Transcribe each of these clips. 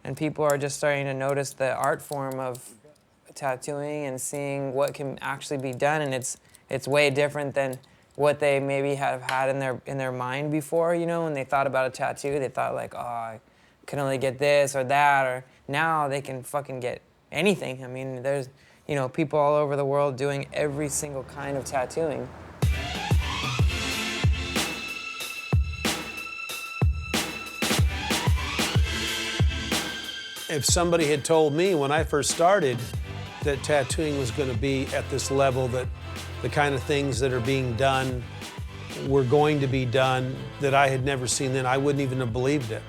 And people are just starting to notice the art form of tattooing and seeing what can actually be done, and it's way different than what they maybe have had in their mind before, you know, when they thought about a tattoo, they thought like, oh, I can only get this or that, or now they can fucking get anything. I mean, there's, you know, people all over the world doing every single kind of tattooing. If somebody had told me when I first started that tattooing was going to be at this level, that the kind of things that are being done were going to be done that I had never seen then, I wouldn't even have believed it.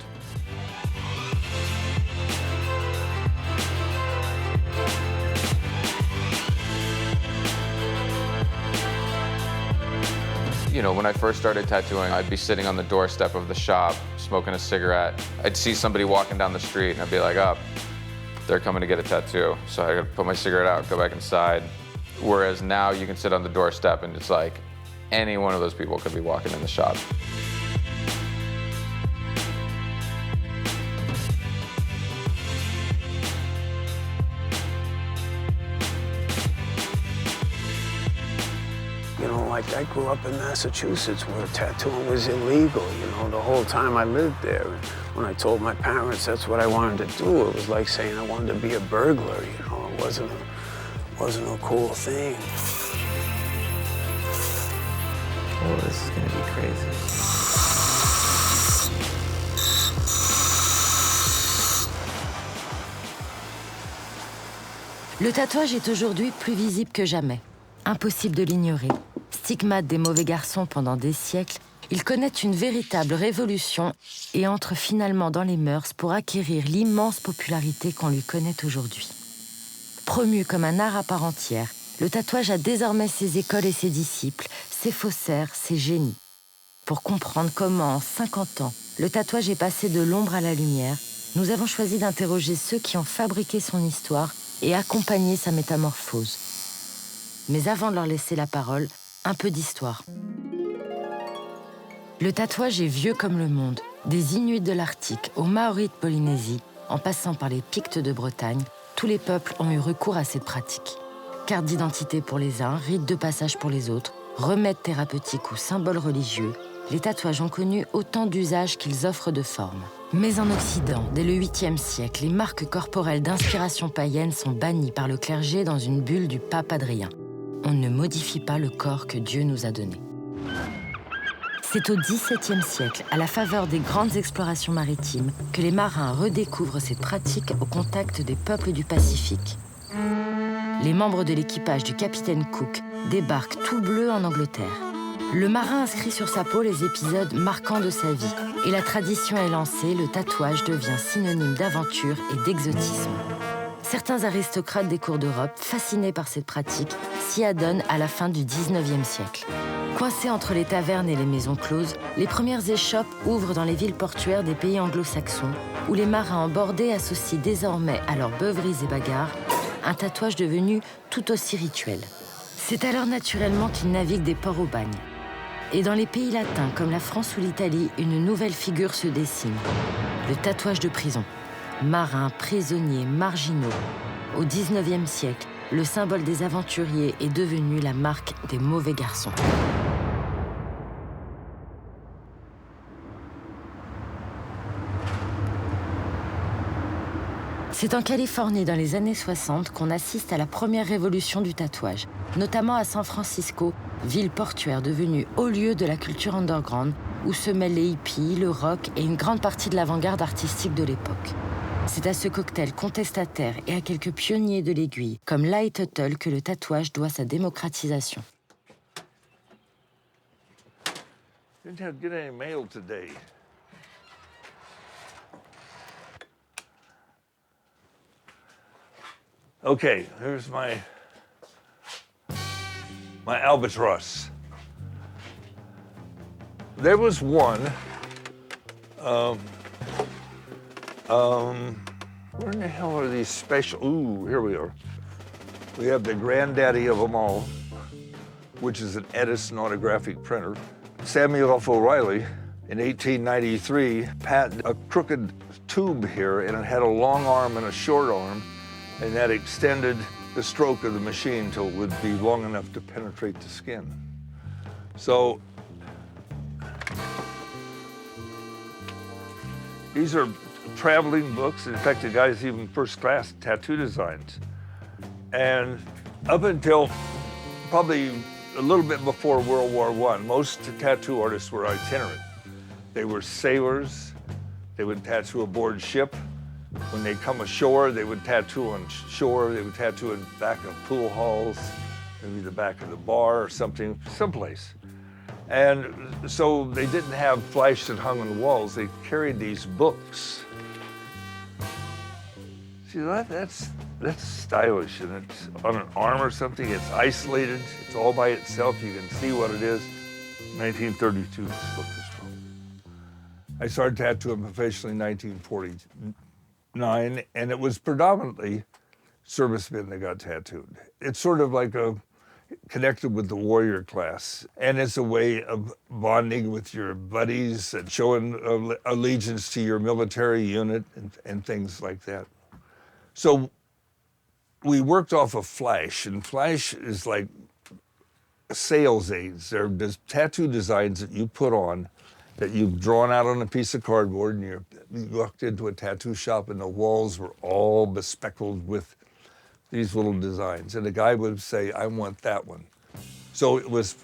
You know, when I first started tattooing, I'd be sitting on the doorstep of the shop, smoking a cigarette. I'd see somebody walking down the street, and I'd be like, oh, they're coming to get a tattoo. So I gotta put my cigarette out, go back inside. Whereas now you can sit on the doorstep, and it's like any one of those people could be walking in the shop. You know, like I grew up in Massachusetts where tattooing was illegal, you know, the whole time I lived there. And when I told my parents that's what I wanted to do, it was like saying I wanted to be a burglar, you know, it wasn't a cool thing. Oh, this is gonna be crazy. Le tatouage est aujourd'hui plus visible que jamais. Impossible de l'ignorer. Stigmate des mauvais garçons pendant des siècles, il connaît une véritable révolution et entre finalement dans les mœurs pour acquérir l'immense popularité qu'on lui connaît aujourd'hui. Promu comme un art à part entière, le tatouage a désormais ses écoles et ses disciples, ses faussaires, ses génies. Pour comprendre comment, en 50 ans, le tatouage est passé de l'ombre à la lumière, nous avons choisi d'interroger ceux qui ont fabriqué son histoire et accompagné sa métamorphose. Mais avant de leur laisser la parole, un peu d'histoire. Le tatouage est vieux comme le monde. Des Inuits de l'Arctique aux Maoris de Polynésie, en passant par les Pictes de Bretagne, tous les peuples ont eu recours à cette pratique. Carte d'identité pour les uns, rite de passage pour les autres, remèdes thérapeutiques ou symboles religieux, les tatouages ont connu autant d'usages qu'ils offrent de formes. Mais en Occident, dès le 8e siècle, les marques corporelles d'inspiration païenne sont bannies par le clergé dans une bulle du pape Adrien. On ne modifie pas le corps que Dieu nous a donné. C'est au XVIIe siècle, à la faveur des grandes explorations maritimes, que les marins redécouvrent cette pratique au contact des peuples du Pacifique. Les membres de l'équipage du capitaine Cook débarquent tout bleus en Angleterre. Le marin inscrit sur sa peau les épisodes marquants de sa vie, et la tradition est lancée, le tatouage devient synonyme d'aventure et d'exotisme. Certains aristocrates des cours d'Europe, fascinés par cette pratique, s'y adonnent à la fin du XIXe siècle. Coincés entre les tavernes et les maisons closes, les premières échoppes ouvrent dans les villes portuaires des pays anglo-saxons, où les marins embordés associent désormais à leurs beuveries et bagarres un tatouage devenu tout aussi rituel. C'est alors naturellement qu'ils naviguent des ports au bagne. Et dans les pays latins comme la France ou l'Italie, une nouvelle figure se dessine, le tatouage de prison. Marins, prisonniers, marginaux. Au XIXe siècle, le symbole des aventuriers est devenu la marque des mauvais garçons. C'est en Californie dans les années 60 qu'on assiste à la première révolution du tatouage, notamment à San Francisco, ville portuaire devenue haut lieu de la culture underground, où se mêlent les hippies, le rock et une grande partie de l'avant-garde artistique de l'époque. C'est à ce cocktail contestataire et à quelques pionniers de l'aiguille, comme Lyle et Tuttle, que le tatouage doit sa démocratisation. Didn't get any mail today. Okay, here's my albatross. There was one. Where in the hell are these special? Ooh, here we are. We have the granddaddy of them all, which is an Edison autographic printer. Samuel F. O'Reilly, in 1893, patented a crooked tube here, and it had a long arm and a short arm, and that extended the stroke of the machine till it would be long enough to penetrate the skin. So these are traveling books. In fact, the guy's even first-class tattoo designs. And up until probably a little bit before World War I, most tattoo artists were itinerant. They were sailors. They would tattoo aboard ship. When they come ashore, they would tattoo on shore. They would tattoo in the back of pool halls, maybe the back of the bar or something, someplace. And so they didn't have flash that hung on the walls. They carried these books. See, that's stylish, and it's on an arm or something. It's isolated. It's all by itself. You can see what it is. 1932, this book is from. I started tattooing professionally in 1949, and it was predominantly servicemen that got tattooed. It's sort of like connected with the warrior class, and it's a way of bonding with your buddies and showing allegiance to your military unit and things like that. So we worked off of flash, and flash is like sales aids. They're tattoo designs that you put on that you've drawn out on a piece of cardboard, and you walked into a tattoo shop and the walls were all bespeckled with these little designs. And the guy would say, I want that one. So it was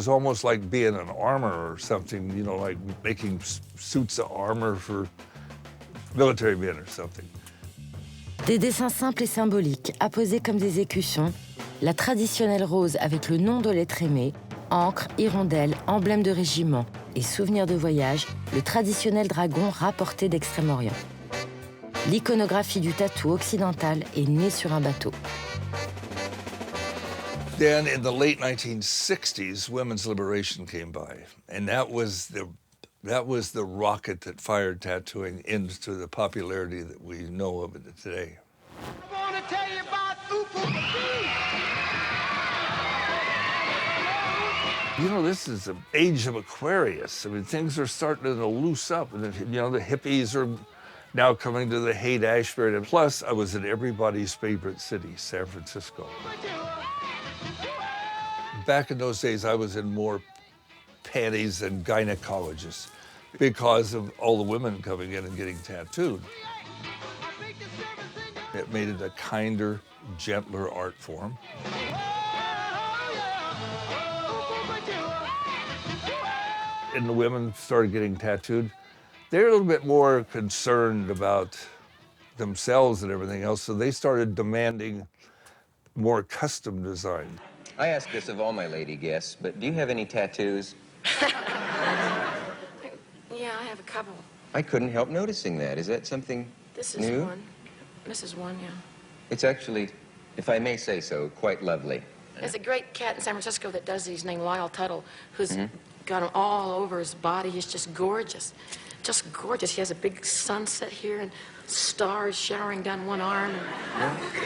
almost like being an armor or something, you know, like making suits of armor for military men or something. Des dessins simples et symboliques, apposés comme des écussons, la traditionnelle rose avec le nom de l'être aimé, encre, hirondelle, emblème de régiment et souvenir de voyage, le traditionnel dragon rapporté d'Extrême-Orient. L'iconographie du tatou occidental est née sur un bateau. Then in the late 1960s, women's liberation came by, and that was the rocket that fired tattooing into the popularity that we know of it today. I want to tell you about You know, this is the age of Aquarius. I mean, things are starting to loose up, and you know, the hippies are now coming to the Haight-Ashbury. And plus, I was in everybody's favorite city, San Francisco. Back in those days, I was in more panties than gynecologists because of all the women coming in and getting tattooed. It made it a kinder, gentler art form. And the women started getting tattooed. They're a little bit more concerned about themselves and everything else, so they started demanding more custom design. I ask this of all my lady guests, but do you have any tattoos? Yeah, I have a couple. I couldn't help noticing that. Is that something This is new? one. This is one, yeah. It's actually, if I may say so, quite lovely. There's a great cat in San Francisco that does these named Lyle, Tuttle, who's got them all over his body. He's just gorgeous. Just gorgeous. He has a big sunset here and stars showering down one arm.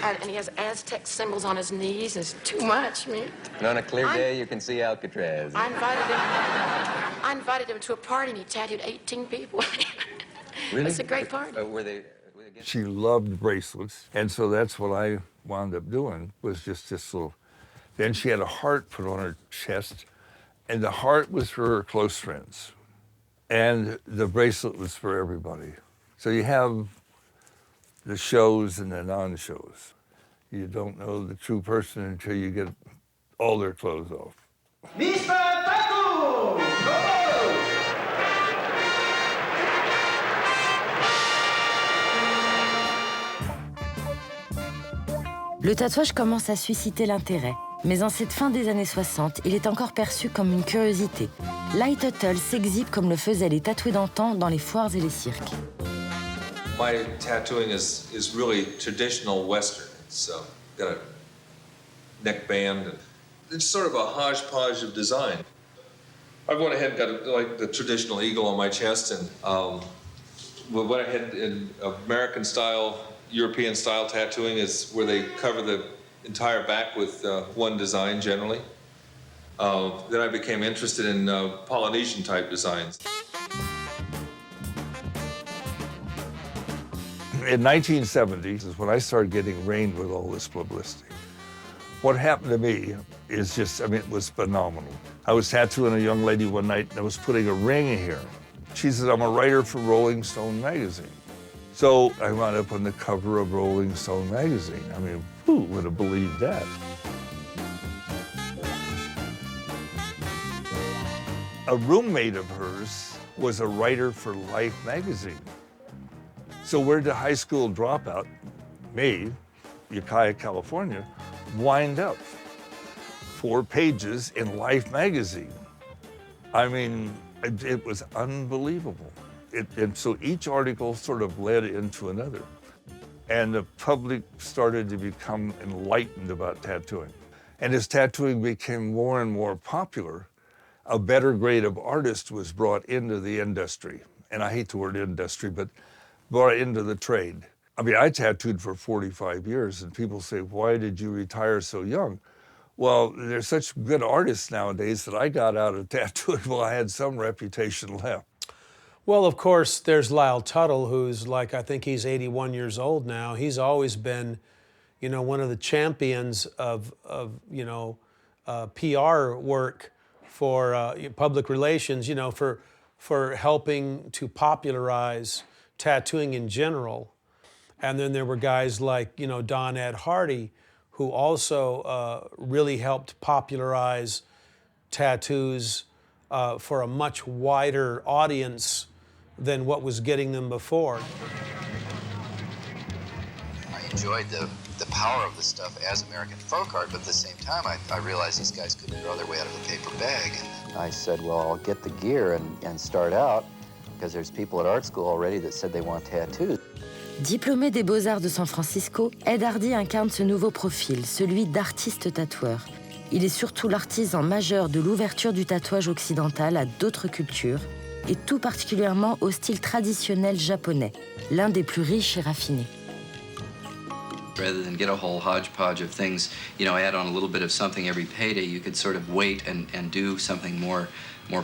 And he has Aztec symbols on his knees. It's too much, man. And on a clear day, you can see Alcatraz. I invited him to a party, and he tattooed 18 people. Really? It's a great party. Were they She loved bracelets, and so that's what I wound up doing, was just this little... Then she had a heart put on her chest, and the heart was for her close friends, and the bracelet was for everybody. So you have the shows and the non-shows. You don't know the true person until you get all their clothes off. Mr. Tattoo! Le tatouage commence à susciter l'intérêt, mais en cette fin des années 60, il est encore perçu comme une curiosité. Lyle Tuttle s'exhibe comme le faisaient les tatoués d'antan dans les foires et les cirques. My tattooing is really traditional Western. It's got a neckband. It's sort of a hodgepodge of design. I went ahead and got like the traditional eagle on my chest, and what I had in American style, European style tattooing is where they cover the entire back with one design generally. Then I became interested in Polynesian type designs. In 1970s is when I started getting rained with all this publicity. What happened to me is just, I mean, it was phenomenal. I was tattooing a young lady one night and I was putting a ring in here. She said, I'm a writer for Rolling Stone magazine. So I wound up on the cover of Rolling Stone magazine. I mean, who would have believed that? A roommate of hers was a writer for Life magazine. So where did a high school dropout, me, Ukiah, California, wind up? 4 pages in Life magazine. I mean, it was unbelievable. And so each article sort of led into another. And the public started to become enlightened about tattooing. And as tattooing became more and more popular, a better grade of artist was brought into the industry. And I hate the word industry, but brought into the trade. I mean, I tattooed for 45 years, and people say, why did you retire so young? Well, there's such good artists nowadays that I got out of tattooing while I had some reputation left. Well, of course, there's Lyle Tuttle, who's like, I think he's 81 years old now. He's always been, you know, one of the champions of PR work for public relations, you know, for helping to popularize tattooing in general. And then there were guys like, you know, Don Ed Hardy, who also really helped popularize tattoos for a much wider audience than what was getting them before. I enjoyed the power of the stuff as American folk art, but at the same time, I realized these guys couldn't draw their way out of a paper bag. And I said, well, I'll get the gear and start out, because there's people at art school already that said they want tattoos. Diplômé des Beaux-Arts de San Francisco, Ed Hardy incarne ce nouveau profil, celui d'artiste tatoueur. Il est surtout l'artisan majeur de l'ouverture du tatouage occidental à d'autres cultures, et tout particulièrement au style traditionnel japonais, l'un des plus riches et raffinés. Rather than get a whole hodgepodge of things, you know, add on a little bit of something every payday, you could sort of wait and do something more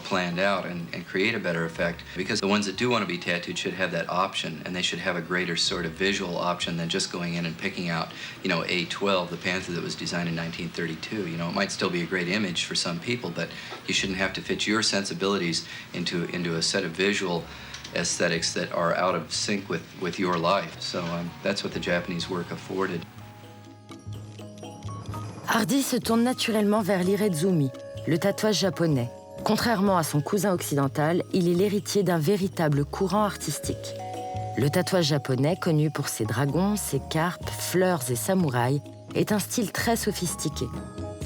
planned out and create a better effect. Because the ones that do want to be tattooed should have that option, and they should have a greater sort of visual option than just going in and picking out, you know, A12, the panther that was designed in 1932. You know, it might still be a great image for some people, but you shouldn't have to fit your sensibilities into a set of visual aesthetics that are out of sync with your life. So that's what the Japanese work afforded. Hardy se tourne naturellement vers l'irezumi, le tatouage japonais. Contrairement à son cousin occidental, il est l'héritier d'un véritable courant artistique. Le tatouage japonais, connu pour ses dragons, ses carpes, fleurs et samouraïs, est un style très sophistiqué.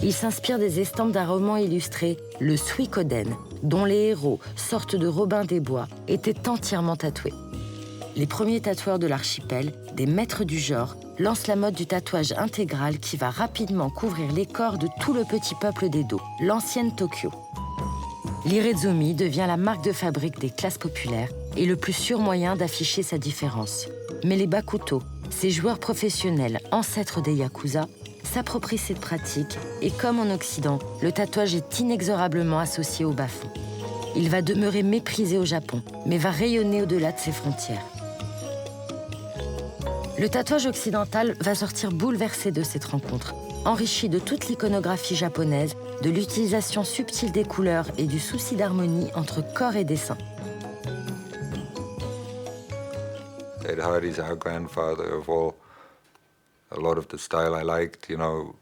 Il s'inspire des estampes d'un roman illustré, le Suikoden, dont les héros, sortes de Robin des Bois, étaient entièrement tatoués. Les premiers tatoueurs de l'archipel, des maîtres du genre, lancent la mode du tatouage intégral qui va rapidement couvrir les corps de tout le petit peuple d'Edo, l'ancienne Tokyo. L'irezumi devient la marque de fabrique des classes populaires et le plus sûr moyen d'afficher sa différence. Mais les bakuto, ces joueurs professionnels, ancêtres des yakuza, s'approprient cette pratique et comme en Occident, le tatouage est inexorablement associé au bas-fond. Il va demeurer méprisé au Japon, mais va rayonner au-delà de ses frontières. Le tatouage occidental va sortir bouleversé de cette rencontre, enrichi de toute l'iconographie japonaise, de l'utilisation subtile des couleurs et du souci d'harmonie entre corps et dessin. Ed Hardy's our grandfather of all. A lot of the style I liked, you know,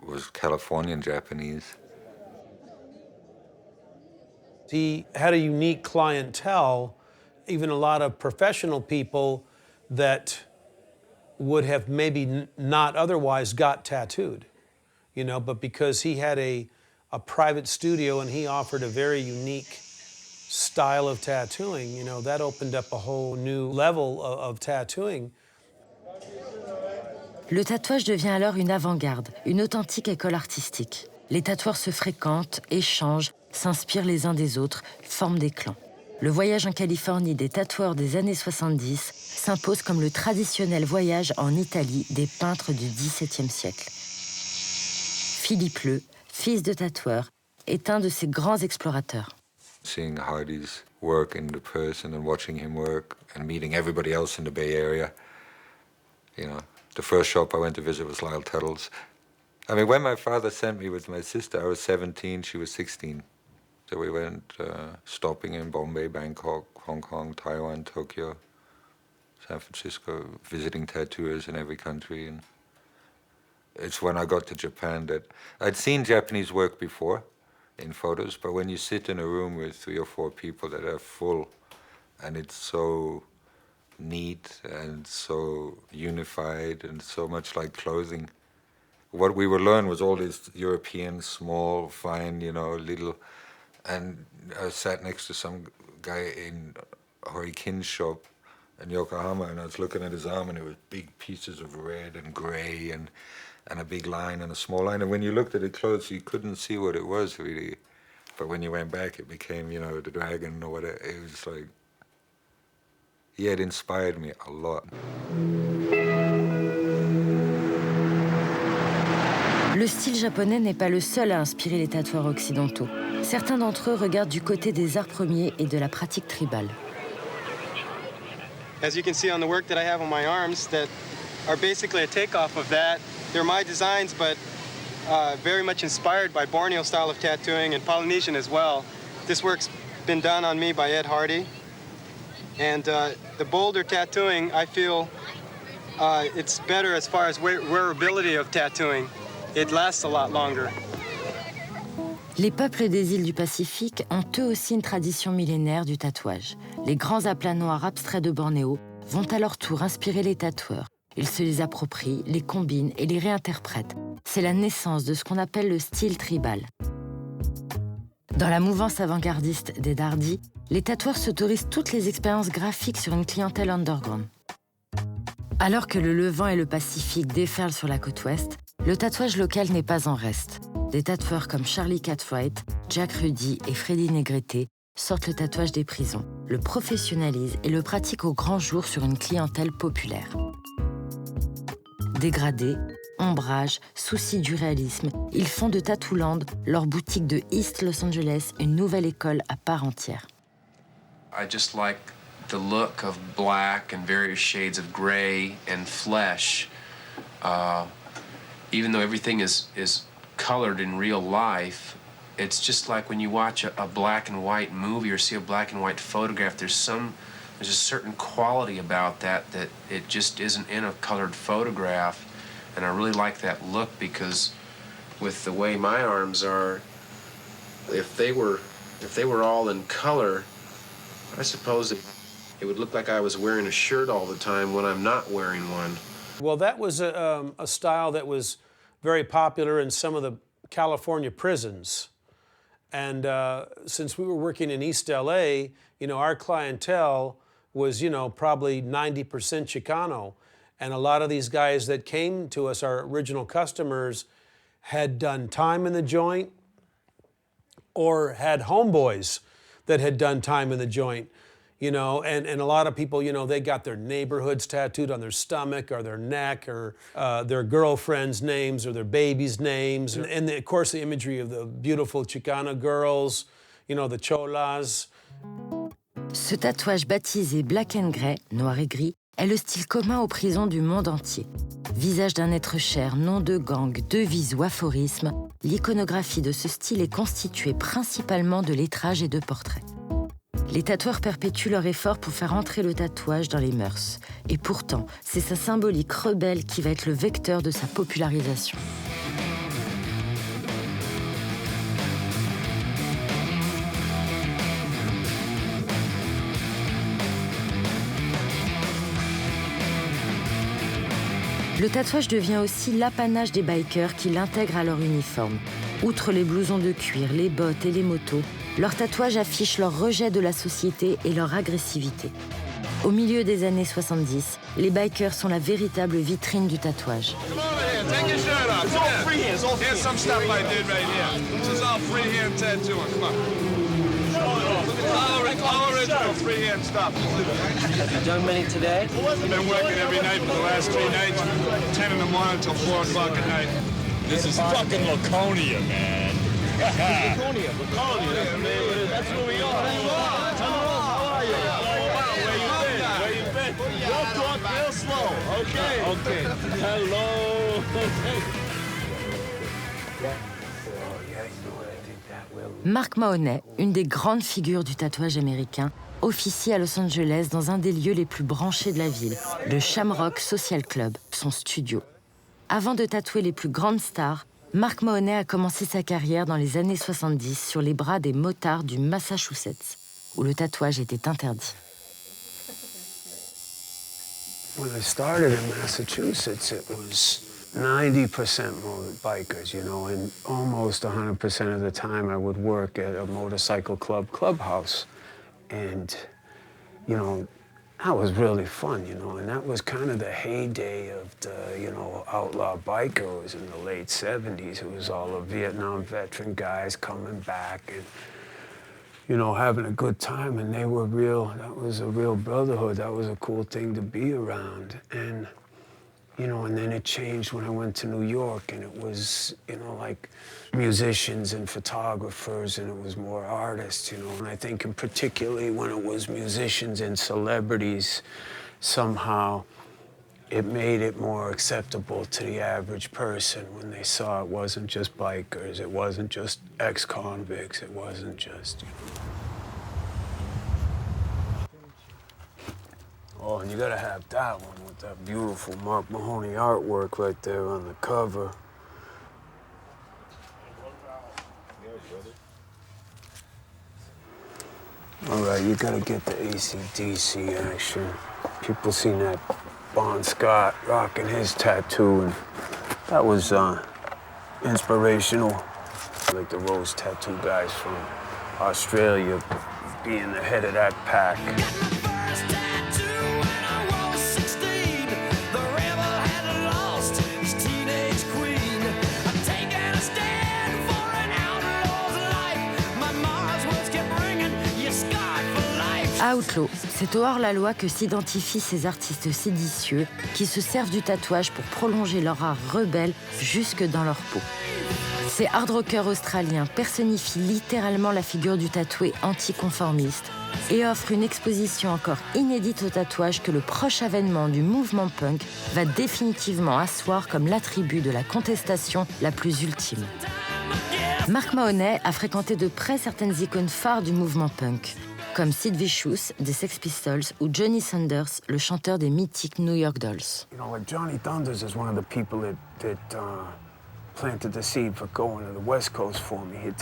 was Californian Japanese. He had a unique clientele, even a lot of professional people that would have maybe not otherwise got tattooed, you know, but because he had a private studio and he offered a very unique style of tattooing, you know, that opened up a whole new level of tattooing. Le tatouage devient alors une avant-garde, une authentique école artistique. Les tatoueurs se fréquentent, échangent, s'inspirent les uns des autres, forment des clans. Le voyage en Californie des tatoueurs des années 70 s'impose comme le traditionnel voyage en Italie des peintres du XVIIe siècle. Filip, fils de tatoueur, est un de ces grands explorateurs. Seeing Hardy's work in the person and watching him work and meeting everybody else in the Bay Area. You know, the first shop I went to visit was Lyle Tuttle's. I mean, when my father sent me with my sister, I was 17, she was 16. So we went stopping in Bombay, Bangkok, Hong Kong, Taiwan, Tokyo, San Francisco, visiting tattooers in every country. And it's when I got to Japan that I'd seen Japanese work before in photos, but when you sit in a room with 3 or 4 people that are full and it's so neat and so unified and so much like clothing, what we would learn was all this European, small, fine, you know, little. And I sat next to some guy in Horikin's shop in Yokohama, and I was looking at his arm, and it was big pieces of red and gray and a big line and a small line. And when you looked at it close, you couldn't see what it was really. But when you went back, it became, you know, the dragon or whatever. It was like, yeah, it inspired me a lot. Le style japonais n'est pas le seul à inspirer les tatoueurs occidentaux. Certains d'entre eux regardent du côté des arts premiers et de la pratique tribale. As you can see on the work that I have on my arms that are basically a takeoff of that. They're my designs, but very much inspired by Borneo style of tattooing and Polynesian as well. This work's been done on me by Ed Hardy. And the bolder tattooing, I feel it's better as far as wearability of tattooing. It lasts a lot longer. Les peuples des îles du Pacifique ont eux aussi une tradition millénaire du tatouage. Les grands aplats noirs abstraits de Bornéo vont à leur tour inspirer les tatoueurs. Ils se les approprient, les combinent et les réinterprètent. C'est la naissance de ce qu'on appelle le style tribal. Dans la mouvance avant-gardiste des Dardis, les tatoueurs s'autorisent toutes les expériences graphiques sur une clientèle underground. Alors que le Levant et le Pacifique déferlent sur la côte ouest, le tatouage local n'est pas en reste. Des tatoueurs comme Charlie Cartwright, Jack Rudy et Freddy Negrete sortent le tatouage des prisons, le professionnalisent et le pratiquent au grand jour sur une clientèle populaire. Dégradés, ombrage, souci du réalisme, ils font de Tattooland, leur boutique de East Los Angeles, une nouvelle école à part entière. I just like the look of black and various shades of gray and flesh. Even though everything is colored in real life, it's just like when you watch a black and white movie or see a black and white photograph, there's a certain quality about that it just isn't in a colored photograph. And I really like that look because with the way my arms are, if they were all in color, I suppose it would look like I was wearing a shirt all the time when I'm not wearing one. Well, that was a style that was very popular in some of the California prisons. And since we were working in East LA, you know, our clientele was, you know, probably 90% Chicano. And a lot of these guys that came to us, our original customers, had done time in the joint or had homeboys that had done time in the joint. You know, and a lot of people, you know, they got their neighborhoods tattooed on their stomach or their neck or their girlfriends' names or their babies' names. And of course, the imagery of the beautiful Chicana girls, you know, the cholas. Ce tatouage baptisé Black and Grey, noir et gris, est le style commun aux prisons du monde entier. Visage d'un être cher, nom de gang, devise ou aphorisme, l'iconographie de ce style est constituée principalement de lettrages et de portraits. Les tatoueurs perpétuent leur effort pour faire entrer le tatouage dans les mœurs. Et pourtant, c'est sa symbolique rebelle qui va être le vecteur de sa popularisation. Le tatouage devient aussi l'apanage des bikers qui l'intègrent à leur uniforme. Outre les blousons de cuir, les bottes et les motos, leurs tatouages affichent leur rejet de la société et leur agressivité. Au milieu des années 70, les bikers sont la véritable vitrine du tatouage. Done many today? I've been working every night for the last 3 nights, 10 in the morning until 4 o'clock at night. This is fucking Laconia, man. Laconia, man. That's where we are. Okay. Okay. Hello. Mark Mahoney, une des grandes figures du tatouage américain, officie à Los Angeles dans un des lieux les plus branchés de la ville, le Shamrock Social Club, son studio. Avant de tatouer les plus grandes stars, Mark Mahoney a commencé sa carrière dans les années 70 sur les bras des motards du Massachusetts, où le tatouage était interdit. When I started in Massachusetts, it was 90% bikers, you know, and almost 100% of the time I would work at a motorcycle clubhouse. And, you know, that was really fun, you know, and that was kind of the heyday of the, you know, outlaw biker. It was in the late 70s. It was all the Vietnam veteran guys coming back and, you know, having a good time, and they were real, that was a real brotherhood. That was a cool thing to be around. And, you know, and then it changed when I went to New York, and it was, you know, like musicians and photographers, and it was more artists, you know. And I think in particularly when it was musicians and celebrities, somehow it made it more acceptable to the average person when they saw it wasn't just bikers, it wasn't just ex-convicts, it wasn't just, you know. Oh, and you gotta have that one with that beautiful Mark Mahoney artwork right there on the cover. All right, you gotta get the AC/DC action. People seen that Bon Scott rocking his tattoo, and that was inspirational. Like the Rose Tattoo guys from Australia being the head of that pack. Outlaw, c'est au hors-la-loi que s'identifient ces artistes séditieux qui se servent du tatouage pour prolonger leur art rebelle jusque dans leur peau. Ces hard rockers australiens personnifient littéralement la figure du tatoué anticonformiste et offrent une exposition encore inédite au tatouage que le proche avènement du mouvement punk va définitivement asseoir comme l'attribut de la contestation la plus ultime. Mark Mahoney a fréquenté de près certaines icônes phares du mouvement punk, comme Sid Vicious des Sex Pistols ou Johnny Thunders, le chanteur des mythiques New York Dolls. You know, like Johnny Thunders is one of the people that planted the seed for going to the West Coast for me. He'd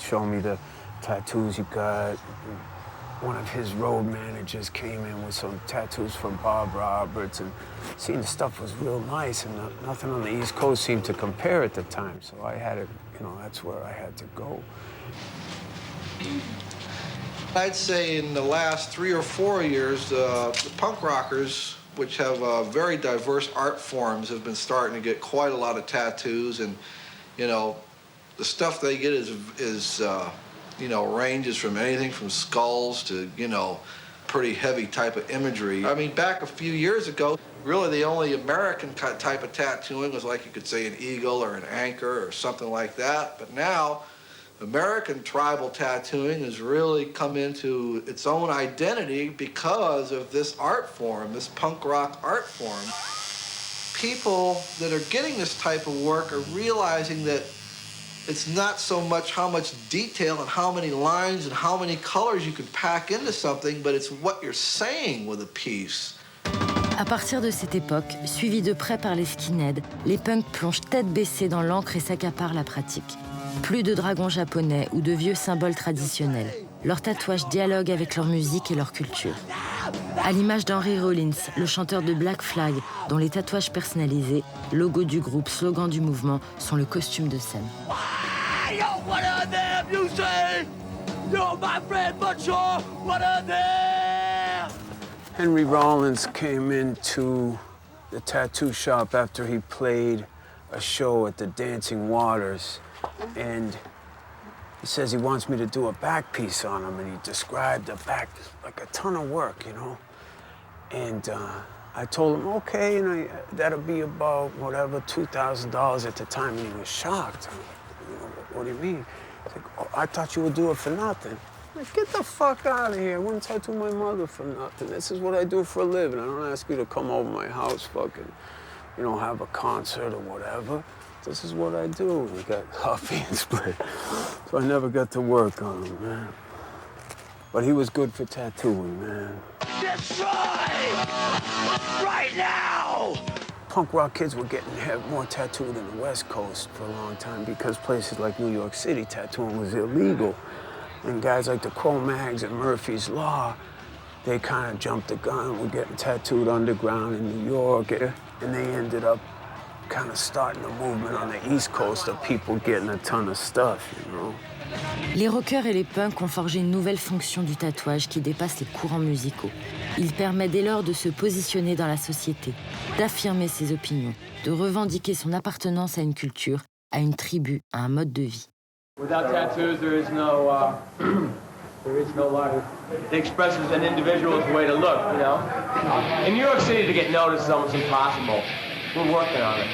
show me the tattoos you got. One of his road managers came in with some tattoos from Bob Roberts, and seeing the stuff was real nice, and nothing on the East Coast seemed to compare at the time. So I had it, you know, that's where I had to go. I'd say in the last 3 or 4 years, the punk rockers, which have very diverse art forms, have been starting to get quite a lot of tattoos, and you know, the stuff they get is you know, ranges from anything from skulls to, you know, pretty heavy type of imagery. I mean, back a few years ago, really the only American type of tattooing was like you could say an eagle or an anchor or something like that. But now, American tribal tattooing has really come into its own identity because of this art form, this punk rock art form. People that are getting this type of work are realizing that it's not so much how much detail and how many lines and how many colors you can pack into something, but it's what you're saying with a piece. À partir de cette époque, suivie de près par les skinheads, les punks plongent tête baissée dans l'encre et s'accaparent la pratique. Plus de dragons japonais ou de vieux symboles traditionnels. Leurs tatouages dialoguent avec leur musique et leur culture. À l'image d'Henry Rollins, le chanteur de Black Flag, dont les tatouages personnalisés, logo du groupe, slogan du mouvement, sont le costume de scène. Henry Rollins came into the tattoo shop after he played a show at the Dancing Waters, and he says he wants me to do a back piece on him, and he described the back like a ton of work, you know. And I told him, okay, and that'll be about whatever, $2,000 at the time, and he was shocked. I'm like, you know, what do you mean? He's like, oh, I thought you would do it for nothing. Like, get the fuck out of here. I wouldn't tattoo my mother for nothing. This is what I do for a living. I don't ask you to come over my house, fucking, you know, have a concert or whatever. This is what I do. We got Huffy and Split. So I never got to work on him, man. But he was good for tattooing, man. Destroy! Right now! Punk rock kids were getting more tattooed in the West Coast for a long time because places like New York City, tattooing was illegal. And guys like the Cro-Mags and Murphy's Law, they kind of jumped the gun, were getting tattooed underground in New York, and they ended up kind of starting a movement on the East Coast of people getting a ton of stuff, you know. Les rockers et les punks ont forgé une nouvelle fonction du tatouage qui dépasse les courants musicaux. Il permet dès lors de se positionner dans la société, d'affirmer ses opinions, de revendiquer son appartenance à une culture, à une tribu, à un mode de vie. Without tattoos, there is no life. It expresses an individual's way to look, you know? In New York City, to get noticed is almost impossible. We're working on it.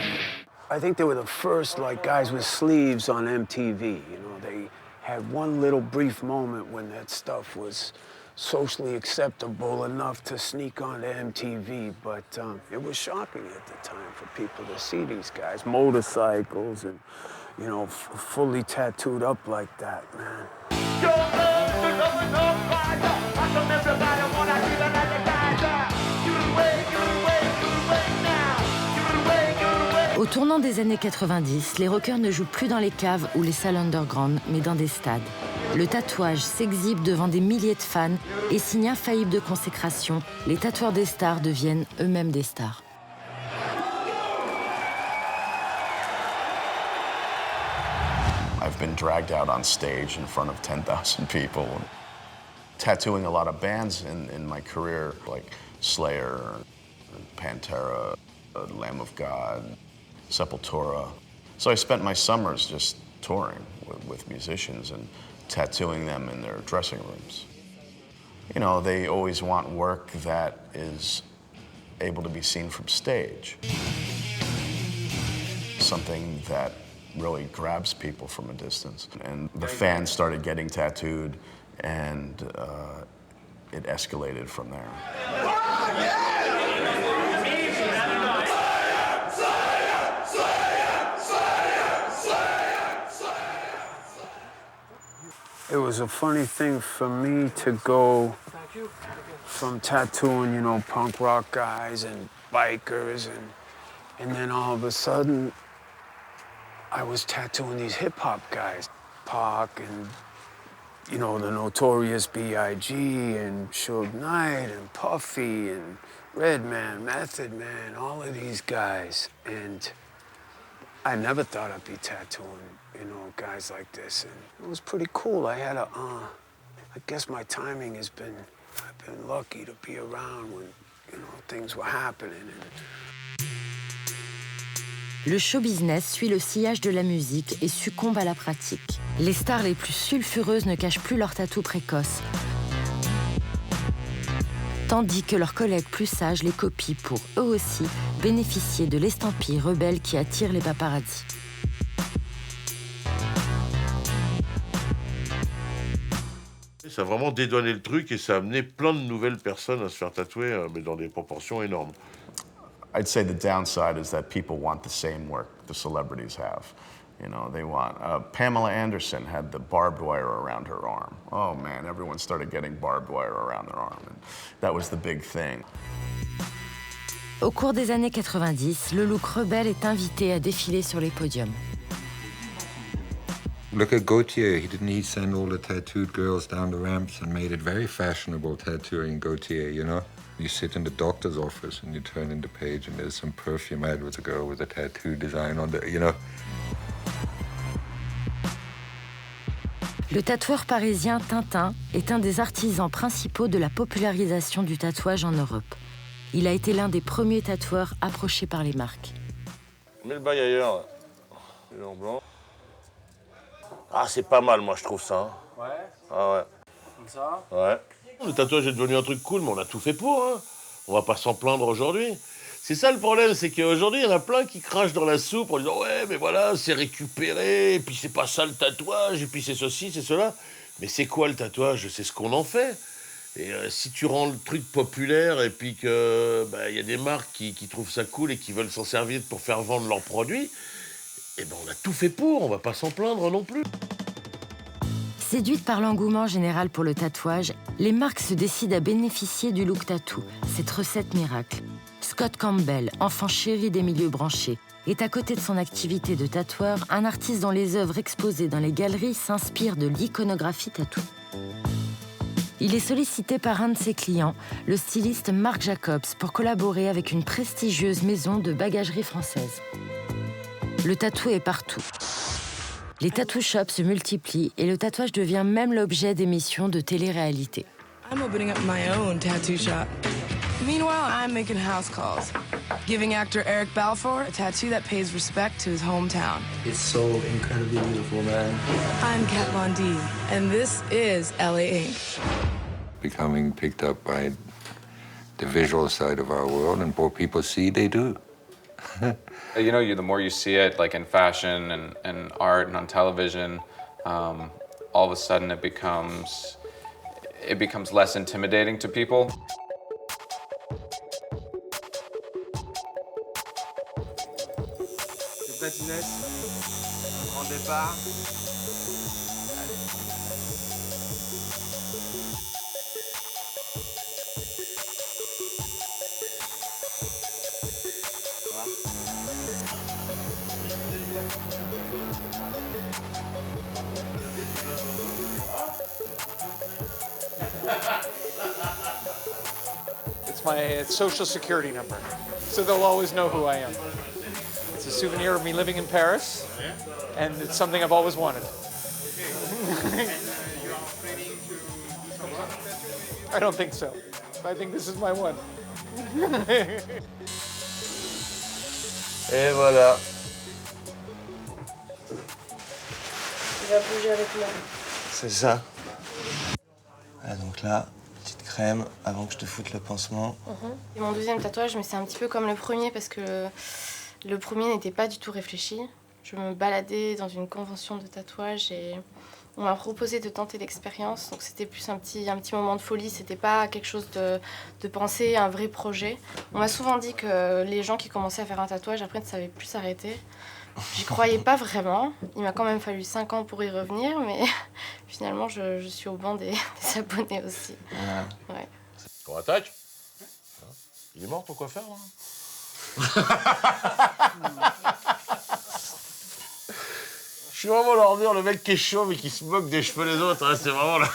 I think they were the first, like, guys with sleeves on MTV, you know? They had one little brief moment when that stuff was socially acceptable enough to sneak onto MTV, but it was shocking at the time for people to see these guys, motorcycles and, you know, fully tattooed up like that, man. Au tournant des années 90, les rockers ne jouent plus dans les caves ou les salles underground, mais dans des stades. Le tatouage s'exhibe devant des milliers de fans et signe infaillible de consécration, les tatoueurs des stars deviennent eux-mêmes des stars. I've been dragged out on stage in front of 10,000 people. Tattooing a lot of bands in my career, like Slayer, Pantera, Lamb of God, Sepultura. So I spent my summers just touring with musicians and tattooing them in their dressing rooms. You know, they always want work that is able to be seen from stage. Something that really grabs people from a distance. And the fans started getting tattooed, and it escalated from there. It was a funny thing for me to go from tattooing, you know, punk rock guys and bikers, and then all of a sudden, I was tattooing these hip-hop guys, Pac and, you know, the Notorious B.I.G. and Suge Knight and Puffy and Redman, Method Man, all of these guys. And I never thought I'd be tattooing, you know, guys like this. And it was pretty cool. I had I guess my timing has been, I've been lucky to be around when, you know, things were happening. Le show business suit le sillage de la musique et succombe à la pratique. Les stars les plus sulfureuses ne cachent plus leurs tatous précoces, tandis que leurs collègues plus sages les copient pour, eux aussi, bénéficier de l'estampille rebelle qui attire les paparazzis. Ça a vraiment dédouané le truc et ça a amené plein de nouvelles personnes à se faire tatouer, mais dans des proportions énormes. I'd say the downside is that people want the same work the celebrities have. You know, they want... Pamela Anderson had the barbed wire around her arm. Oh, man, everyone started getting barbed wire around their arm. And that was the big thing. Au cours des années 90, le look rebelle est invité à défiler sur les podiums. Look at Gautier. Didn't he send all the tattooed girls down the ramps and made it very fashionable tattooing Gautier, you know? You sit in the doctor's office and you turn in the page and there's some perfume ad with a girl with a tattoo design on the, you know? Le tatoueur parisien Tintin est un des artisans principaux de la popularisation du tatouage en Europe. Il a été l'un des premiers tatoueurs approchés par les marques. On met le bail ailleurs, là. Le en blanc. Ah, c'est pas mal, moi, je trouve ça. Hein. Ouais. Ah ouais. Comme ça. Ouais. Le tatouage est devenu un truc cool, mais on a tout fait pour. Hein. On va pas s'en plaindre aujourd'hui. C'est ça le problème, c'est qu'aujourd'hui, il y en a plein qui crachent dans la soupe en disant « Ouais, mais voilà, c'est récupéré, et puis c'est pas ça le tatouage, et puis c'est ceci, c'est cela. » Mais c'est quoi le tatouage? C'est ce qu'on en fait. Et si tu rends le truc populaire et puis que y a des marques qui trouvent ça cool et qui veulent s'en servir pour faire vendre leurs produits, eh ben on a tout fait pour, on va pas s'en plaindre non plus. Séduites par l'engouement général pour le tatouage, les marques se décident à bénéficier du look tattoo, cette recette miracle. Scott Campbell, enfant chéri des milieux branchés, est à côté de son activité de tatoueur, un artiste dont les œuvres exposées dans les galeries s'inspirent de l'iconographie tattoo. Il est sollicité par un de ses clients, le styliste Marc Jacobs, pour collaborer avec une prestigieuse maison de bagagerie française. Le tatou est partout. Les tattoo shops se multiplient et le tatouage devient même l'objet d'émissions de télé-réalité. I'm opening up my own tattoo shop. Meanwhile, I'm making house calls, giving actor Eric Balfour a tattoo that pays respect to his hometown. It's so incredibly beautiful, man. I'm Kat Von D, and this is LA Ink. Becoming picked up by the visual side of our world, and more people see, they do. You know, the more you see it, like in fashion and art and on television, all of a sudden it becomes less intimidating to people. Patinette, grand départ. It's my social security number, so they'll always know who I am. It's a souvenir of me living in Paris, and it's something I've always wanted. I don't think so. I think this is my one. Et voilà. Tu vas bouger avec moi. C'est ça. Voilà, donc là, petite crème avant que je te foute le pansement. C'est mon deuxième tatouage, mais c'est un petit peu comme le premier parce que le premier n'était pas du tout réfléchi. Je me baladais dans une convention de tatouage et on m'a proposé de tenter l'expérience. Donc c'était plus un petit moment de folie, c'était pas quelque chose de pensé, un vrai projet. On m'a souvent dit que les gens qui commençaient à faire un tatouage après ne savaient plus s'arrêter. J'y croyais pas vraiment. Il m'a quand même fallu 5 ans pour y revenir, mais finalement je suis au banc des abonnés aussi. Ouais. On attaque? Il est mort ton coiffeur là? Je suis vraiment l'ordure, le mec qui est chaud mais qui se moque des cheveux des autres, hein, c'est vraiment là.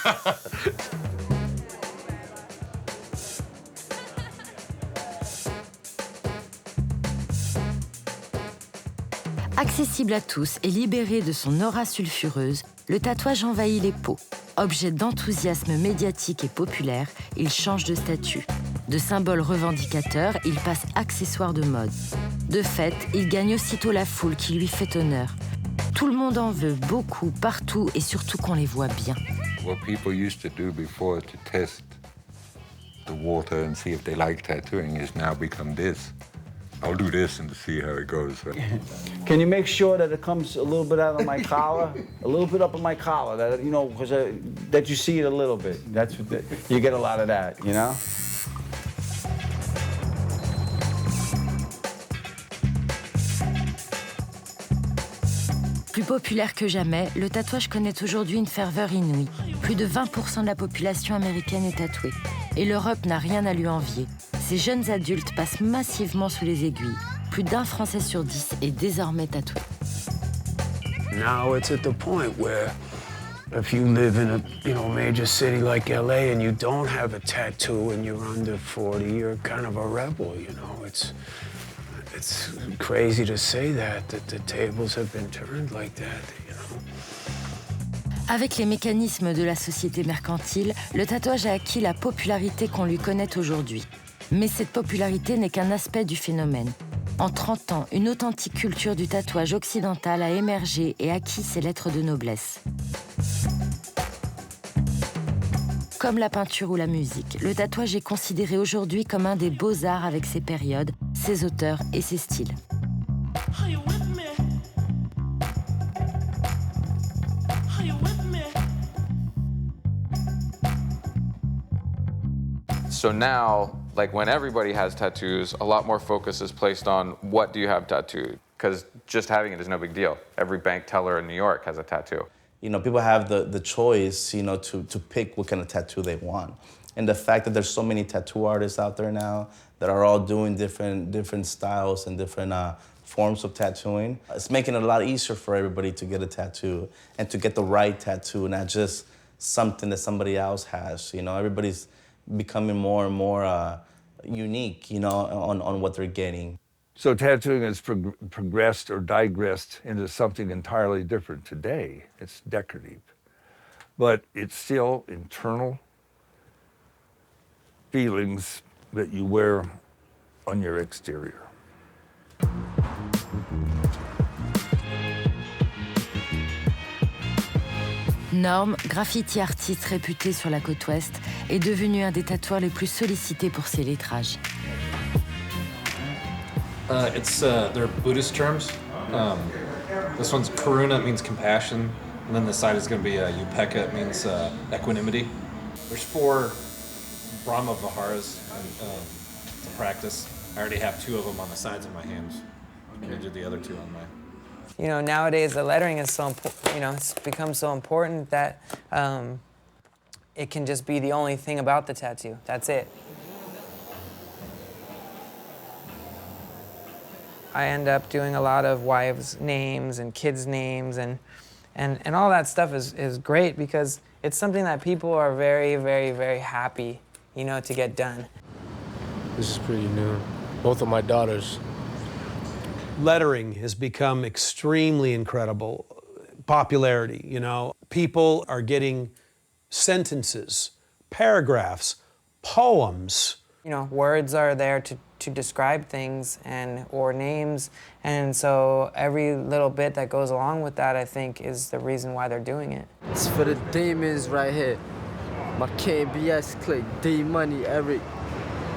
Accessible à tous et libéré de son aura sulfureuse, le tatouage envahit les peaux. Objet d'enthousiasme médiatique et populaire, il change de statut. De symbole revendicateur, il passe accessoire de mode. De fait, il gagne aussitôt la foule qui lui fait honneur. Tout le monde en veut, beaucoup, partout, et surtout qu'on les voit bien. What people used to do before to test the water and see if they like tattooing is now become this. I'll do this and see how it goes. Can you make sure that it comes a little bit out of my collar, a little bit up in my collar, that you know, because that you see it a little bit. That's what you get a lot of that, you know. Plus populaire que jamais, le tatouage connaît aujourd'hui une ferveur inouïe. Plus de 20% de la population américaine est tatouée. Et l'Europe n'a rien à lui envier. Ces jeunes adultes passent massivement sous les aiguilles. Plus d'1 Français sur 10 est désormais tatoué. Now it's at the point where if you live in a major city like LA and you don't have a tattoo and you're under 40, you're kind of a rebel, you know. It's crazy to say that the tables have been turned like that, you know. Avec les mécanismes de la société mercantile, le tatouage a acquis la popularité qu'on lui connaît aujourd'hui. Mais cette popularité n'est qu'un aspect du phénomène. En 30 ans, une authentique culture du tatouage occidental a émergé et acquis ses lettres de noblesse. Comme la peinture ou la musique, le tatouage est considéré aujourd'hui comme un des beaux-arts avec ses périodes, ses auteurs et ses styles. So now, like when everybody has tattoos, a lot more focus is placed on what do you have tattooed? Because just having it is no big deal. Every bank teller in New York has a tattoo. You know, people have the choice, you know, to pick what kind of tattoo they want. And the fact that there's so many tattoo artists out there now that are all doing different styles and different forms of tattooing, it's making it a lot easier for everybody to get a tattoo and to get the right tattoo, not just something that somebody else has. You know, everybody's becoming more and more unique, you know, on what they're getting. So tattooing has progressed or digressed into something entirely different today. It's decorative, but it's still internal feelings that you wear on your extérieur. Norm, graffiti artiste réputé sur la côte ouest, est devenu un des tatoueurs les plus sollicités pour ses lettrages. They're Buddhist terms. This one's Karuna, it means compassion, and then the side is going to be Upeka, it means equanimity. There's 4 Brahma Viharas to practice. I already have 2 of them on the sides of my hands. I'm going to do the other 2 on my. You know, nowadays the lettering is so important. You know, it's become so important that it can just be the only thing about the tattoo. That's it. I end up doing a lot of wives' names and kids' names, and all that stuff is great because it's something that people are very, very, very happy, you know, to get done. This is pretty new. Both of my daughters. Lettering has become extremely incredible popularity, you know. People are getting sentences, paragraphs, poems. You know, words are there to describe things or names, and so every little bit that goes along with that, I think, is the reason why they're doing it. It's for the demons right here. Marquait, BS, Click, D Money, Eric,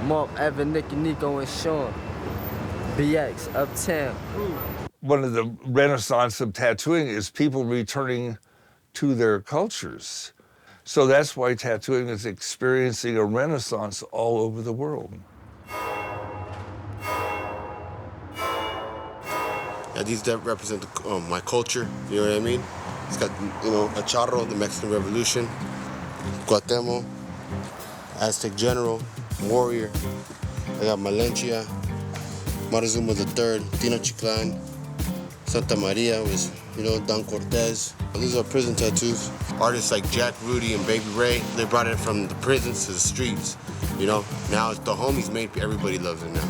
Mark, Evan, Nicky, Nico, and Sean. BX, Uptown. One of the renaissance of tattooing is people returning to their cultures. So that's why tattooing is experiencing a renaissance all over the world. Yeah, these represent my culture, you know what I mean? It's got, you know, a charro, the Mexican Revolution, Cuauhtémoc, Aztec general, warrior. I got Malentia, Montezuma III, Tenochtitlan, Santa Maria was, you know, Don Cortez. These are prison tattoos. Artists like Jack, Rudy, and Baby Ray, they brought it from the prisons to the streets. You know, now it's the homies made, everybody loves it now.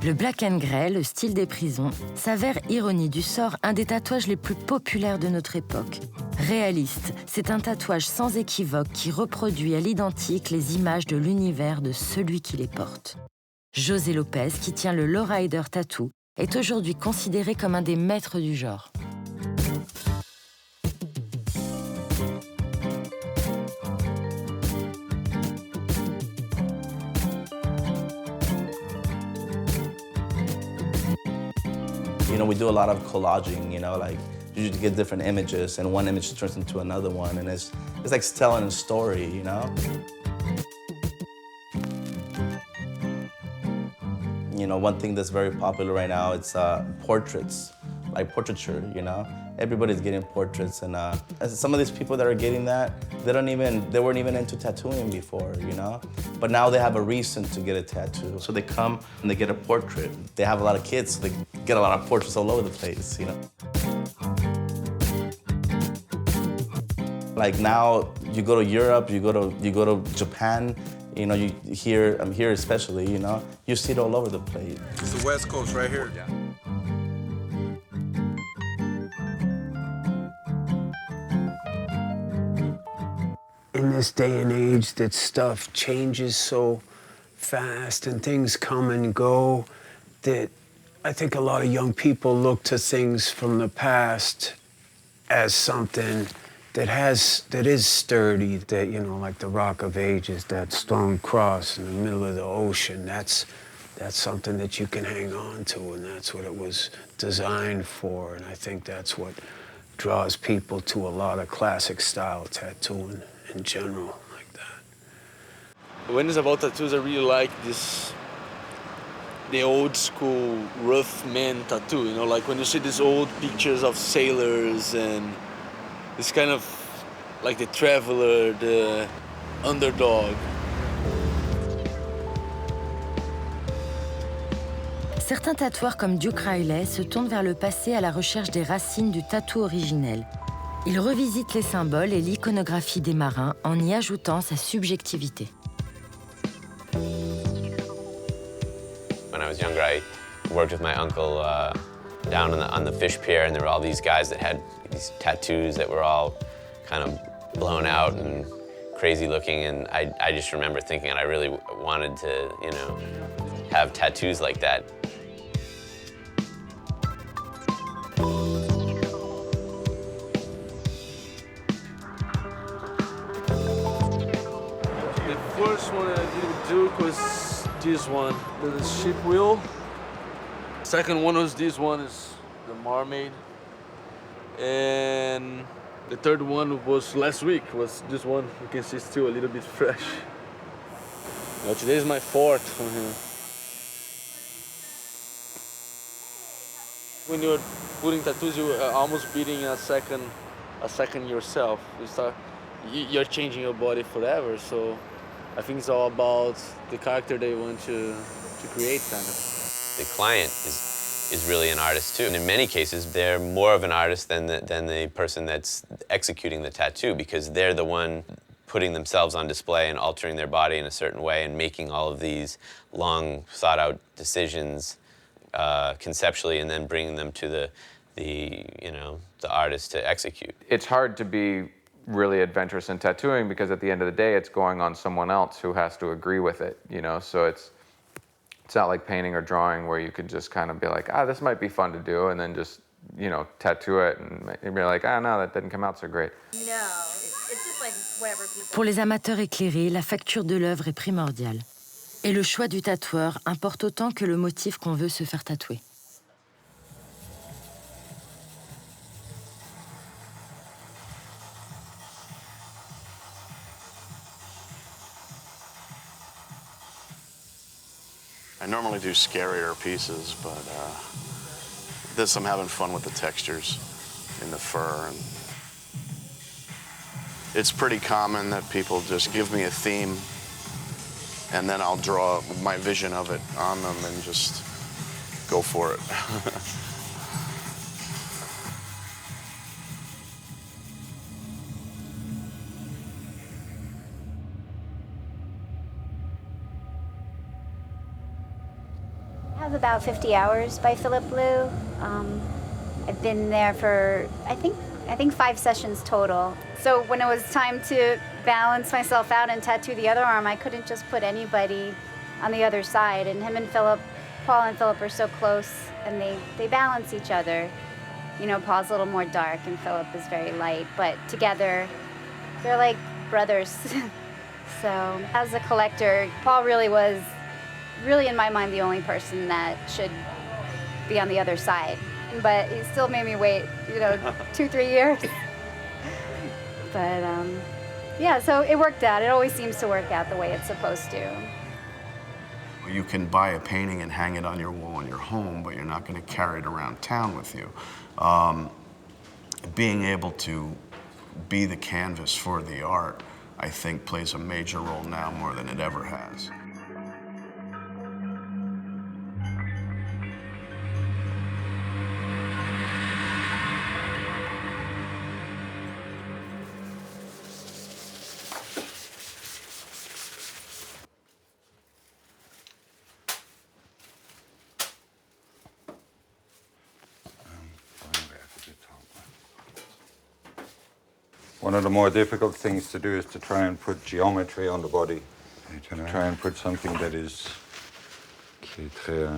Le black and grey, le style des prisons, s'avère, ironie du sort, un des tatouages les plus populaires de notre époque. Réaliste, c'est un tatouage sans équivoque qui reproduit à l'identique les images de l'univers de celui qui les porte. José Lopez, qui tient le Lowrider Tattoo, est aujourd'hui considéré comme un des maîtres du genre. You know, we do a lot of collaging, you know, like you get different images and one image turns into another one, and it's like telling a story, you know? You know, one thing that's very popular right now, it's portraits, like portraiture, you know? Everybody's getting portraits, and some of these people that are getting that, they weren't even into tattooing before, you know? But now they have a reason to get a tattoo. So they come and they get a portrait. They have a lot of kids, so they get a lot of portraits all over the place, you know? Like now, you go to Europe, you go to Japan, you know, here especially, you know, you see it all over the place. It's the West Coast right here. Yeah. In this day and age that stuff changes so fast and things come and go, that I think a lot of young people look to things from the past as something that is sturdy, that, you know, like the Rock of Ages, that stone cross in the middle of the ocean, that's something that you can hang on to, and that's what it was designed for, and I think that's what draws people to a lot of classic style tattooing in general, like that. When it's about tattoos, I really like the old school rough man tattoo, you know, like when you see these old pictures of sailors and this kind of like the traveler, the underdog. Certains tatoueurs comme Duke Riley se tournent vers le passé à la recherche des racines du tatou originel. Ils revisitent les symboles et l'iconographie des marins en y ajoutant sa subjectivité. When I was younger, I worked with my uncle down on the fish pier, and there were all these guys that had these tattoos that were all kind of blown out and crazy looking, and I just remember thinking I really wanted to, you know, have tattoos like that. The first one I did with Duke was this one, the ship wheel. Second one was this one, is the mermaid. And the third one was last week, was this one. You can see it's still a little bit fresh. Now today is my fourth from here. When you're putting tattoos, you're almost beating a second yourself. You're changing your body forever, so I think it's all about the character they want to create, kind of. The client is really an artist too. And in many cases, they're more of an artist than the person that's executing the tattoo, because they're the one putting themselves on display and altering their body in a certain way and making all of these long thought out decisions conceptually, and then bringing them to the artist to execute. It's hard to be really adventurous in tattooing because at the end of the day, it's going on someone else who has to agree with it, you know? So it's not like painting or drawing where you could just kind of be like, this might be fun to do, and then just, you know, tattoo it and be like, no, that didn't come out so great. No, it's just like whatever people... Pour les amateurs éclairés, la facture de l'œuvre est primordiale. Et le choix du tatoueur importe autant que le motif qu'on veut se faire tatouer. I normally do scarier pieces, but this I'm having fun with the textures in the fur. And it's pretty common that people just give me a theme, and then I'll draw my vision of it on them and just go for it. I have about 50 hours by Filip Blue. I've been there for, I think 5 sessions total. So when it was time to balance myself out and tattoo the other arm, I couldn't just put anybody on the other side. And him and Filip, Paul and Filip are so close, and they balance each other. You know, Paul's a little more dark and Filip is very light, but together they're like brothers. So as a collector, Paul really was, in my mind, the only person that should be on the other side. But he still made me wait, 2-3 years. But yeah, so it worked out. It always seems to work out the way it's supposed to. You can buy a painting and hang it on your wall in your home, but you're not going to carry it around town with you. Being able to be the canvas for the art, I think, plays a major role now more than it ever has. One of the more difficult things to do is to try and put geometry on the body. To try and put something that is qui est très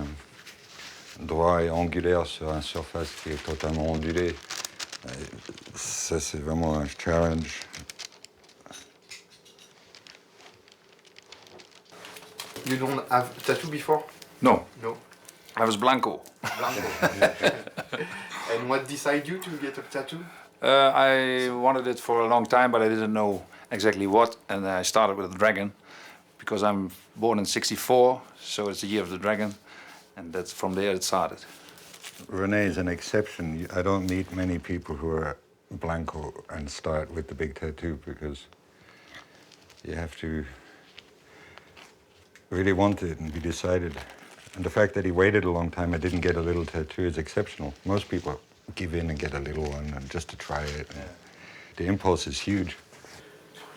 droit et angulaire sur une surface qui est totalement ondulée. Ça, c'est vraiment un challenge. You don't have tattoo before? No. No. I was blanco. Blanco. And what decided you to get a tattoo? I wanted it for a long time, but I didn't know exactly what, and I started with a dragon because I'm born in '64, so it's the year of the dragon, and that's from there it started. Rene is an exception. I don't meet many people who are blanco and start with the big tattoo because you have to really want it and be decided. And the fact that he waited a long time and didn't get a little tattoo is exceptional. Most people give in and get a little one and just to try it. Yeah. The impulse is huge.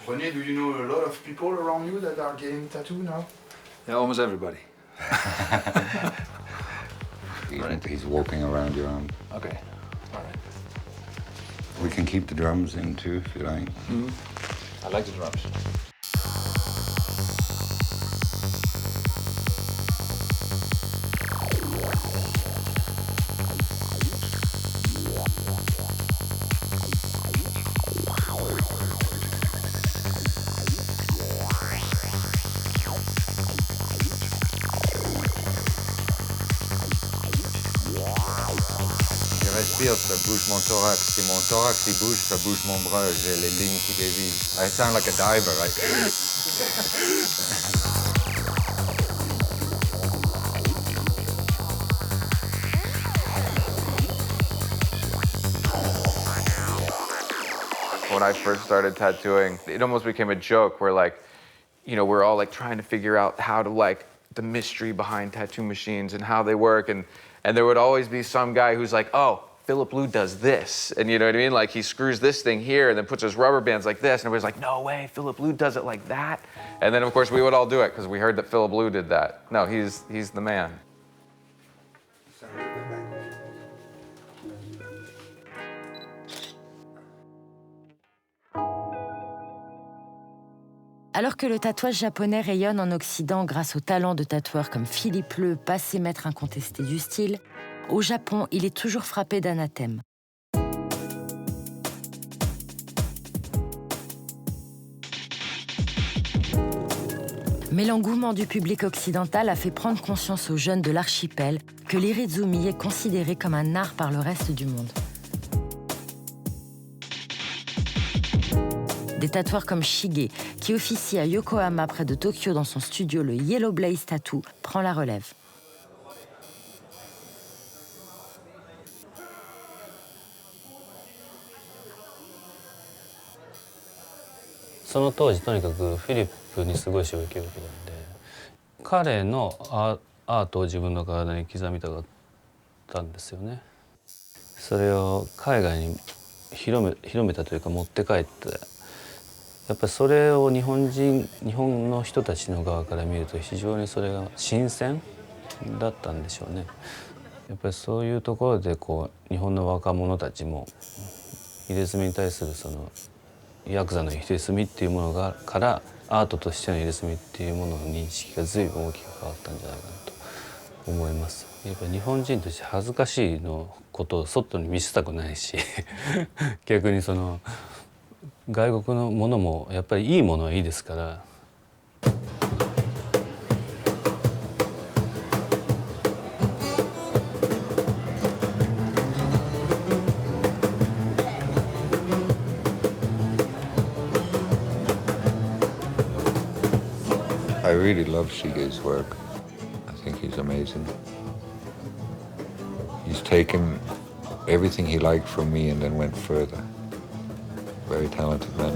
René, do you know a lot of people around you that are getting tattooed now? Yeah, almost everybody. He's walking around your arm. Okay, all right. We can keep the drums in too, if you like. I like the drums. Ça bouge mon thorax. Si mon thorax il bouge, ça bouge mon bras. J'ai les lignes qui dévient. I sound like a diver, right? When I first started tattooing, it almost became a joke where like, you know, we're all like trying to figure out how to like the mystery behind tattoo machines and how they work. And there would always be some guy who's like, oh, Filip Lou does this. And you know what I mean? Like he screws this thing here and then puts his rubber bands like this. And everybody's like, no way, Filip Lou does it like that. And then of course we would all do it because we heard that Filip Lou did that. No, he's the man. Alors que le tatouage japonais rayonne en Occident grâce au talent de tatoueurs comme Filip Leu, passé maître incontesté du style, au Japon, il est toujours frappé d'anathème. Mais l'engouement du public occidental a fait prendre conscience aux jeunes de l'archipel que l'irizumi est considéré comme un art par le reste du monde. Des tatoueurs comme Shige, qui officie à Yokohama près de Tokyo dans son studio le Yellow Blaze Tattoo, prend la relève.その当時とにかくフィリップにすごい衝撃を受けたので、彼のアートを自分の体に刻みたかったんですよね。それを海外に広めたというか持って帰って、やっぱりそれを日本の人たちの側から見ると非常にそれが新鮮だったんでしょうね。やっぱりそういうところでこう日本の若者たちも入れ墨に対するそのヤクザの入れ墨っていうものからアートとしての入れ墨っていうものの認識が随分大きく変わったんじゃないかなと思います。やっぱり日本人として恥ずかしいのことを外に見せたくないし逆にその外国のものもやっぱりいいものはいいですから。I really love Shige's work. I think he's amazing. He's taken everything he liked from me and then went further. Very talented man.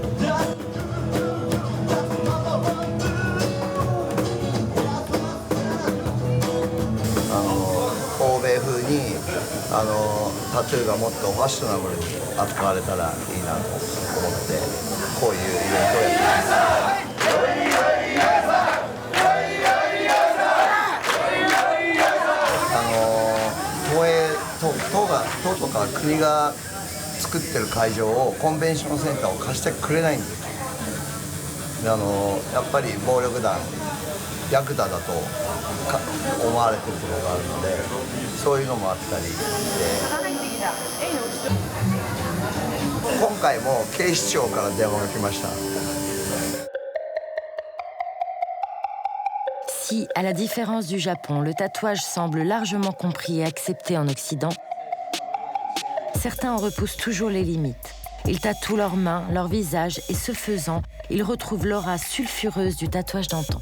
欧米風にタトゥーがもっとファッショナブルに扱われたらいいなと思ってこういうイベントをやってます。党とか国が作ってる会場をコンベンションセンターを貸してくれないんですよ。やっぱり暴力団ヤクザだと思われてるところがあるのでそういうのもあったりして今回も警視庁から電話が来ました。Si, à la différence du Japon, le tatouage semble largement compris et accepté en Occident, certains en repoussent toujours les limites Ils tatouent leurs mains, leur visage et ce faisant, ils retrouvent l'aura sulfureuse du tatouage d'antan.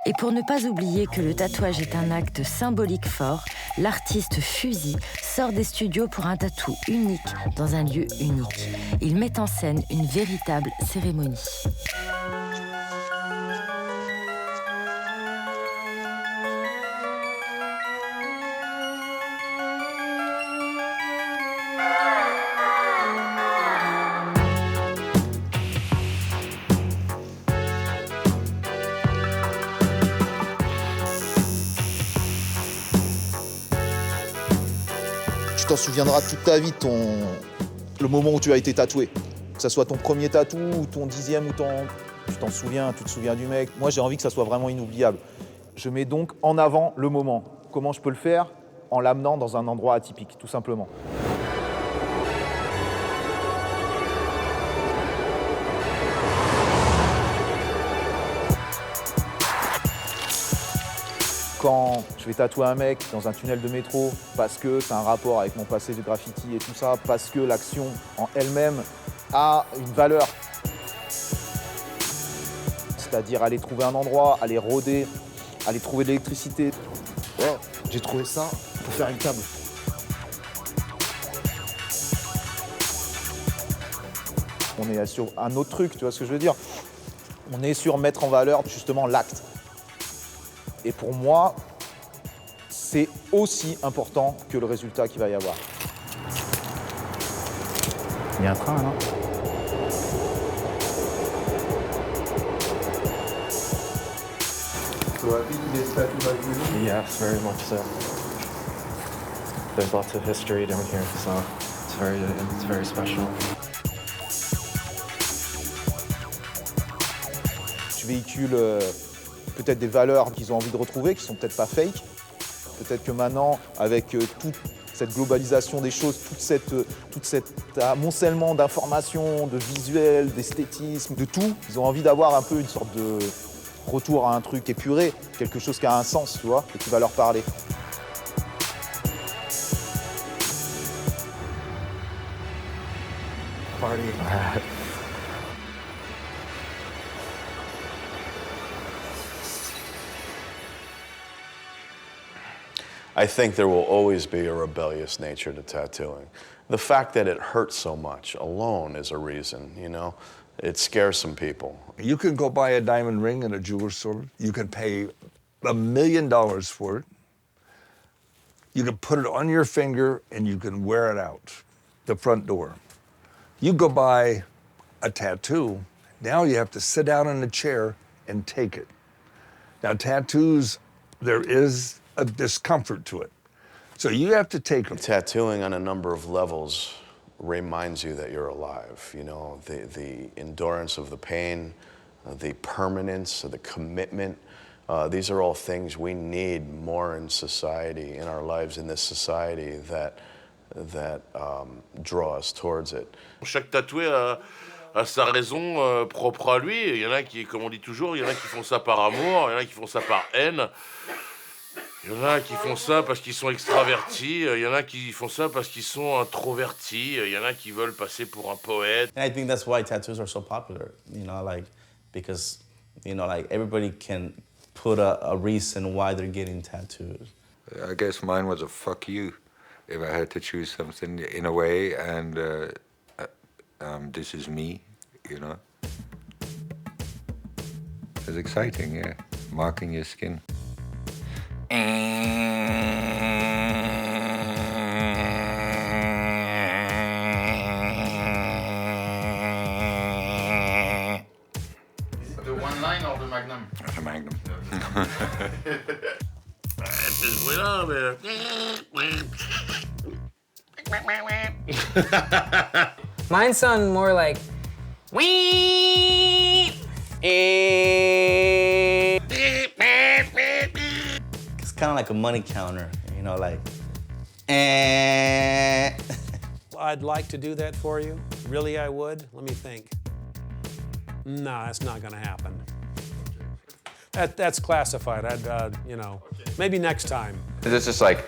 Et pour ne pas oublier que le tatouage est un acte symbolique fort, l'artiste Fuzi sort des studios pour un tatou unique dans un lieu unique. Il met en scène une véritable cérémonie. Tu t'en souviendras toute ta vie, le moment où tu as été tatoué. Que ça soit ton premier tatou, ou ton 10e, ou tu t'en souviens, tu te souviens du mec. Moi, j'ai envie que ça soit vraiment inoubliable. Je mets donc en avant le moment. Comment je peux le faire? En l'amenant dans un endroit atypique, tout simplement. Quand je vais tatouer un mec dans un tunnel de métro, parce que c'est un rapport avec mon passé de graffiti et tout ça, parce que l'action en elle-même a une valeur. C'est-à-dire aller trouver un endroit, aller rôder, aller trouver de l'électricité. Ouais, j'ai trouvé ça pour faire une table. On est sur un autre truc, tu vois ce que je veux dire? On est sur mettre en valeur justement l'acte. Et pour moi, c'est aussi important que le résultat qu'il va y avoir. Il y a un train, non? So I think this tattoo like you? Yes, very much so. There's lots of history down here, so it's very special. Je véhicule peut-être des valeurs qu'ils ont envie de retrouver, qui sont peut-être pas fake. Peut-être que maintenant, avec toute cette globalisation des choses, tout cet amoncellement d'informations, de visuels, d'esthétisme, de tout, ils ont envie d'avoir un peu une sorte de retour à un truc épuré, quelque chose qui a un sens, tu vois, et qui va leur parler. Party. I think there will always be a rebellious nature to tattooing. The fact that it hurts so much alone is a reason, you know? It scares some people. You can go buy a diamond ring in a jeweler's store. You can pay $1 million for it. You can put it on your finger and you can wear it out the front door. You go buy a tattoo, now you have to sit down in a chair and take it. Now tattoos, there is a discomfort to it. So you have to take them. Tattooing on a number of levels reminds you that you're alive, you know, the endurance of the pain, the permanence, the commitment. These are all things we need more in society, in our lives, in this society that draw us towards it. Chaque tatoué a sa raison propre à lui. Il y en a qui, comme on dit toujours, il y en a qui font ça par amour, il y en a qui font ça par haine. Il y en a qui font ça parce qu'ils sont extravertis, il y en a qui font ça parce qu'ils sont introvertis, il y en a qui veulent passer pour un poète. And I think that's why tattoos are so popular, you know, like, because, you know, like, everybody can put a reason why they're getting tattooed. I guess mine was a fuck you, if I had to choose something in a way, and this is me, you know. It's exciting, yeah, marking your skin. The one line or the magnum? The magnum. Mine sound more like wee. It's kind of like a money counter, you know, like I'd like to do that for you. Really, I would. Let me think. No, that's not going to happen. That's classified. I'd, you know, maybe next time. Is this just like,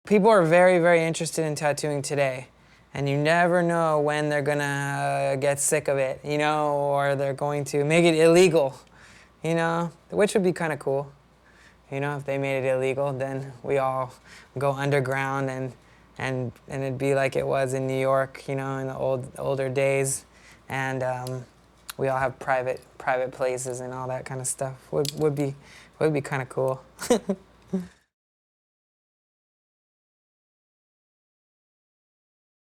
People are very, very interested in tattooing today, and you never know when they're gonna get sick of it, you know, or they're going to make it illegal, you know, which would be kind of cool. You know, if they made it illegal, then we all go underground and it'd be like it was in New York, you know, in the older days, and we all have private places and all that kind of stuff. Would be kind of cool.